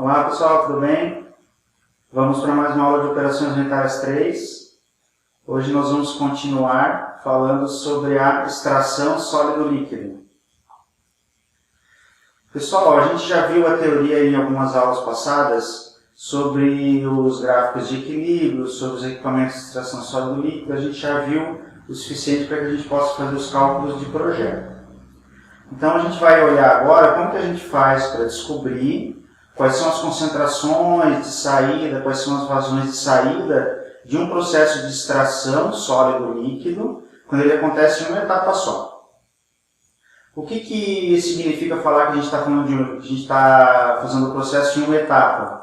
Olá pessoal, tudo bem? Vamos para mais uma aula de operações unitárias 3. Hoje nós vamos continuar falando sobre a extração sólido-líquido. Pessoal, a gente já viu a teoria em algumas aulas passadas sobre os gráficos de equilíbrio, sobre os equipamentos de extração sólido-líquido. A gente já viu o suficiente para que a gente possa fazer os cálculos de projeto. Então a gente vai olhar agora como que a gente faz para descobrir quais são as concentrações de saída, quais são as vazões de saída de um processo de extração sólido-líquido quando ele acontece em uma etapa só. O que significa falar que a gente está fazendo o processo em uma etapa?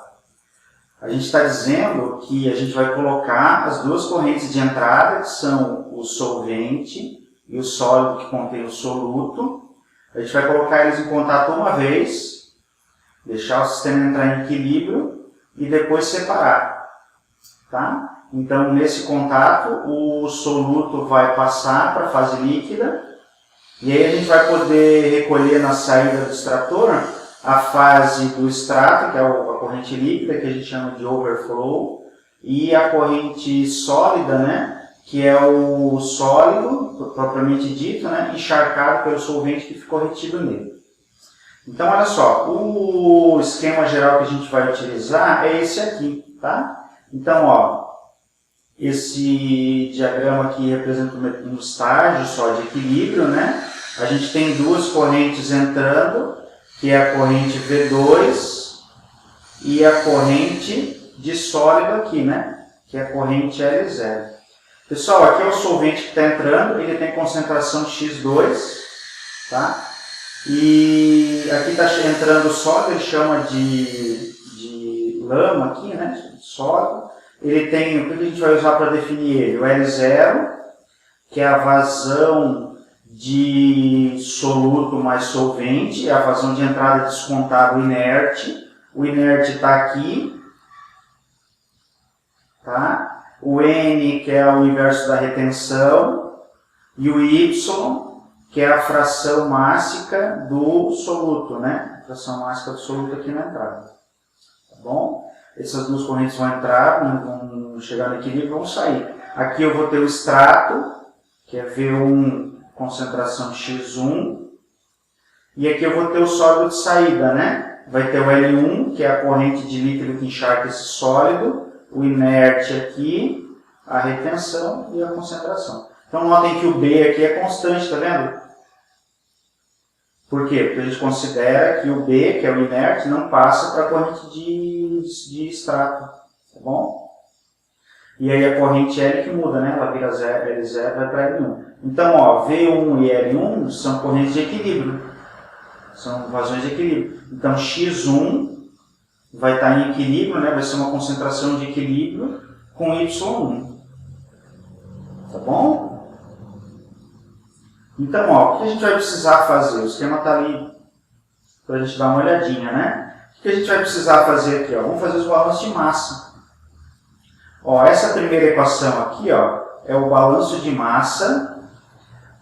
A gente está dizendo que a gente vai colocar as duas correntes de entrada, que são o solvente e o sólido que contém o soluto. A gente vai colocar eles em contato uma vez, deixar o sistema entrar em equilíbrio e depois separar. Tá? Então, nesse contato, o soluto vai passar para a fase líquida e aí a gente vai poder recolher na saída do extrator a fase do extrato, que é a corrente líquida, que a gente chama de overflow, e a corrente sólida, né, que é o sólido, propriamente dito, né, encharcado pelo solvente que ficou retido nele. Então, olha só, o esquema geral que a gente vai utilizar é esse aqui, tá? Então, ó, esse diagrama aqui representa um estágio só de equilíbrio, né? A gente tem duas correntes entrando, que é a corrente V2 e a corrente de sólido aqui, né? Que é a corrente L0. Pessoal, aqui é o solvente que está entrando, ele tem concentração X2, tá? E aqui está entrando o sólido, ele chama de lama aqui, né? Sólido. Ele tem, o que a gente vai usar para definir ele? O L0, que é a vazão de soluto mais solvente, é a vazão de entrada descontado inerte. O inerte está aqui, tá? O N, que é o inverso da retenção, e o Y, que é a fração mássica do soluto, né? A fração mássica do soluto aqui na entrada. Tá bom? Essas duas correntes vão entrar, vão chegar no equilíbrio e vão sair. Aqui eu vou ter o extrato, que é V1, concentração X1. E aqui eu vou ter o sólido de saída, né? Vai ter o L1, que é a corrente de líquido que encharca esse sólido. O inerte aqui, a retenção e a concentração. Então notem que o B aqui é constante, tá vendo? Por quê? Porque a gente considera que o B, que é o inerte, não passa para a corrente de extrato, tá bom? E aí a corrente L que muda, né? Ela vira L0 vai para L1. Então, ó, V1 e L1 são correntes de equilíbrio, são vazões de equilíbrio. Então X1 vai estar em equilíbrio, né? Vai ser uma concentração de equilíbrio com Y1. Tá bom? Então, ó, o que a gente vai precisar fazer? O esquema está ali para a gente dar uma olhadinha, né? O que a gente vai precisar fazer aqui? Ó? Vamos fazer os balanços de massa. Ó, essa primeira equação aqui, ó, é o balanço de massa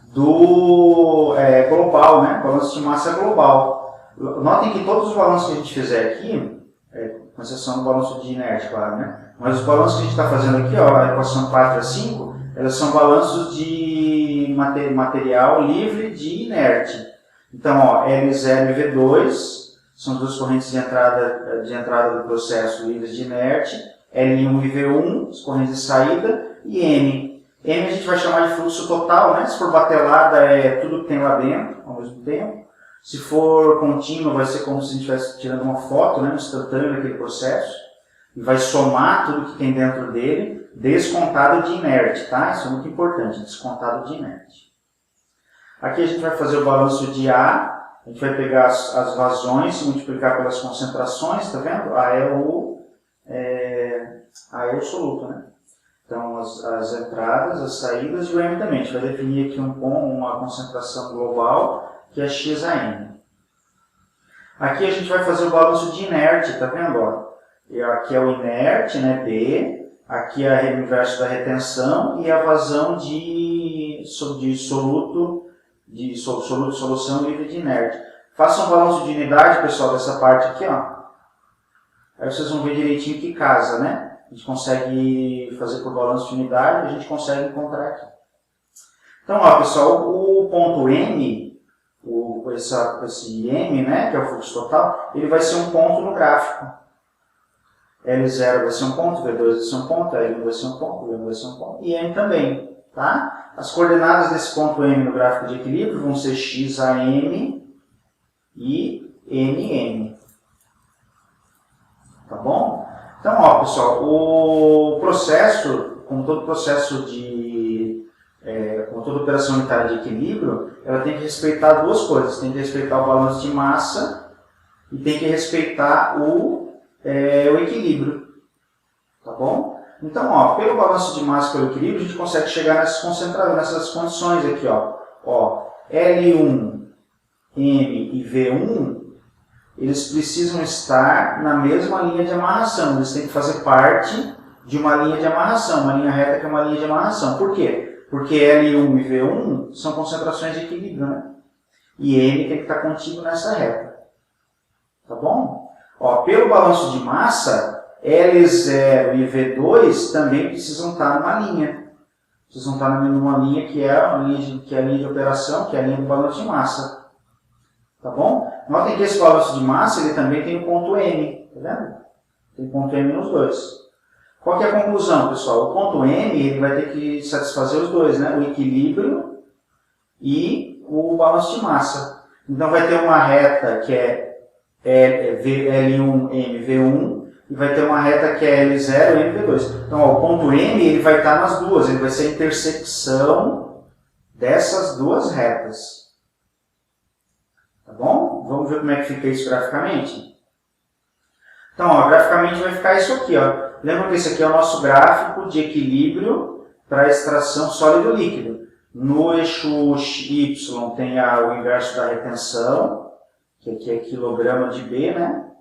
do global, né? Balanço de massa global. Notem que todos os balanços que a gente fizer aqui, com exceção do balanço de inerte, claro, né? Mas os balanços que a gente está fazendo aqui, ó, a equação 4 a 5, elas são balanços de material livre de inerte. Então, ó, L0 e V2 são duas correntes de entrada do processo livres de inerte. L1 e V1, as correntes de saída. E M. M a gente vai chamar de fluxo total, né? Se for batelada, é tudo que tem lá dentro, ao mesmo tempo. Se for contínuo, vai ser como se a gente estivesse tirando uma foto, né? Instantâneo daquele processo. E vai somar tudo que tem dentro dele, descontado de inerte, tá? Isso é muito importante, descontado de inerte. Aqui a gente vai fazer o balanço de A, a gente vai pegar as vazões e multiplicar pelas concentrações, tá vendo? A é o soluto, né? Então, as entradas, as saídas e o M também. A gente vai definir aqui uma concentração global, que é XAM. Aqui a gente vai fazer o balanço de inerte, tá vendo? Ó? E aqui é o inerte, né, B. Aqui é o inverso da retenção e a vazão de solução livre de inerte. Faça um balanço de unidade, pessoal, dessa parte aqui, ó. Aí vocês vão ver direitinho que casa, né? A gente consegue fazer por balanço de unidade, a gente consegue encontrar aqui. Então, ó, pessoal, o ponto M, esse M, né, que é o fluxo total, ele vai ser um ponto no gráfico. L0 vai ser um ponto, V2 vai ser um ponto, L1 vai ser um ponto, V1 vai ser um ponto, e M também. Tá? As coordenadas desse ponto M no gráfico de equilíbrio vão ser x a m e nm. Tá bom? Então, ó, pessoal, o processo, como todo processo como toda operação unitária de equilíbrio, ela tem que respeitar duas coisas. Tem que respeitar o balanço de massa e tem que respeitar o equilíbrio. Tá bom? Então, ó, pelo balanço de massa e pelo equilíbrio, a gente consegue chegar nessas condições aqui. Ó, L1, M e V1, eles precisam estar na mesma linha de amarração. Eles têm que fazer parte de uma linha de amarração, uma linha reta que é uma linha de amarração. Por quê? Porque L1 e V1 são concentrações de equilíbrio, né? E M tem que estar contido nessa reta. Tá bom? Ó, pelo balanço de massa, L0 e V2 também precisam estar numa linha. Precisam estar numa linha que é a linha de operação, que é a linha do balanço de massa. Tá bom? Notem que esse balanço de massa ele também tem o ponto M. Tá vendo? Tem ponto M nos dois. Qual que é a conclusão, pessoal? O ponto M ele vai ter que satisfazer os dois, né? O equilíbrio e o balanço de massa. Então vai ter uma reta que é L1, M, V1 e vai ter uma reta que é L0, M, V2. Então ó, o ponto M ele vai estar nas duas, ele vai ser a intersecção dessas duas retas. Tá bom? Vamos ver como é que fica isso graficamente? Então, ó, graficamente vai ficar isso aqui, ó. Lembra que esse aqui é o nosso gráfico de equilíbrio para a extração sólido-líquido. No eixo Y tem o inverso da retenção, que aqui é quilograma de B, né?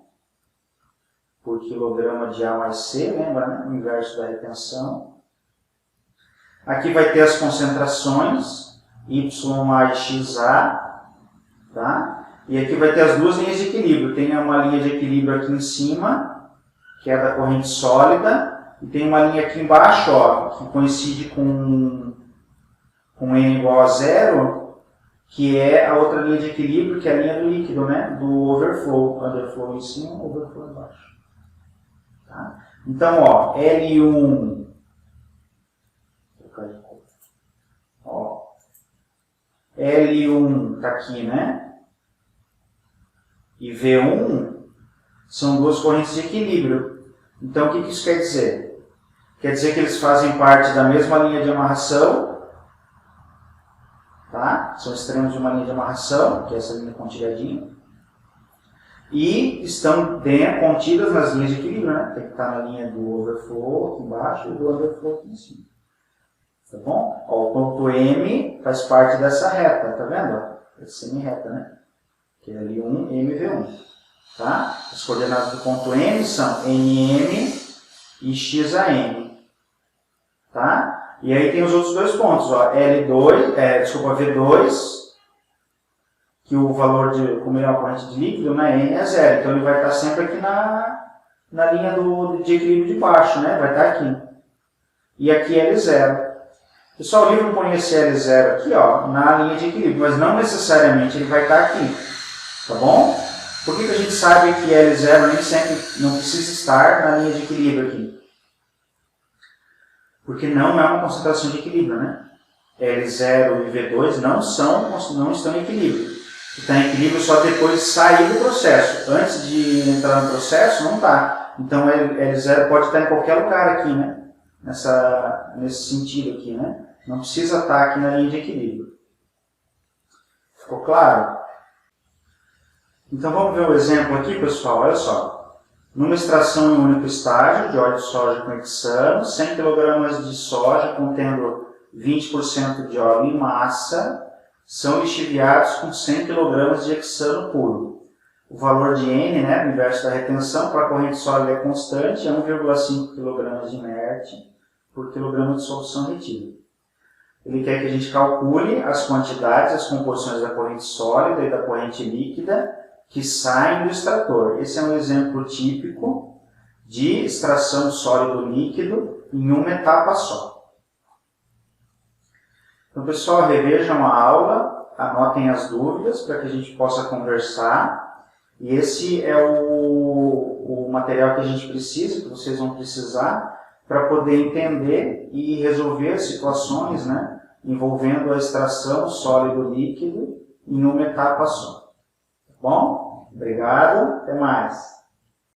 Por quilograma de A mais C, lembra, né? O inverso da retenção. Aqui vai ter as concentrações, YA e XA, tá? E aqui vai ter as duas linhas de equilíbrio. Tem uma linha de equilíbrio aqui em cima, que é da corrente sólida, e tem uma linha aqui embaixo, ó, que coincide com N igual a zero, que é a outra linha de equilíbrio, que é a linha do líquido, né? Do overflow. Underflow em cima, overflow embaixo. Tá? Então, ó, L1, ó, L1 está aqui, né? E V1 são duas correntes de equilíbrio. Então, o que isso quer dizer? Quer dizer que eles fazem parte da mesma linha de amarração, tá? São extremos de uma linha de amarração, que é essa linha pontilhadinha, e estão contidas nas linhas de equilíbrio, né? Tem que estar na linha do overflow aqui embaixo e do underflow aqui em cima. Tá bom? Ó, o ponto M faz parte dessa reta, tá vendo? Essa semi-reta, né? Que é L1, M, V1. Tá? As coordenadas do ponto M são NM e XAM. Tá? E aí tem os outros dois pontos, ó, V2, que o valor como ele é uma corrente de líquido, né, N é zero. Então ele vai estar sempre aqui na linha de equilíbrio de baixo, né? Vai estar aqui. E aqui L0. Pessoal, o livro põe esse L0 aqui, ó, na linha de equilíbrio, mas não necessariamente ele vai estar aqui. Tá bom? Por que a gente sabe que L0 nem sempre não precisa estar na linha de equilíbrio aqui? Porque não é uma concentração de equilíbrio, né? L0 e V2 não estão em equilíbrio. Está em equilíbrio só depois de sair do processo. Antes de entrar no processo, não está. Então L0 pode estar em qualquer lugar aqui, né? Nesse sentido aqui, né? Não precisa estar aqui na linha de equilíbrio. Ficou claro? Então vamos ver o exemplo aqui, pessoal. Olha só. Numa extração em um único estágio de óleo de soja com hexano, 100 kg de soja contendo 20% de óleo em massa são lixiviados com 100 kg de hexano puro. O valor de N, né, o inverso da retenção, para a corrente sólida é constante, é 1,5 kg de inerte por quilograma de solução retida. Ele quer que a gente calcule as quantidades, as composições da corrente sólida e da corrente líquida que saem do extrator. Esse é um exemplo típico de extração sólido-líquido em uma etapa só. Então, pessoal, revejam a aula, anotem as dúvidas para que a gente possa conversar. E esse é o material que a gente precisa, que vocês vão precisar, para poder entender e resolver situações, né, envolvendo a extração sólido-líquido em uma etapa só. Tá bom? Obrigado, até mais.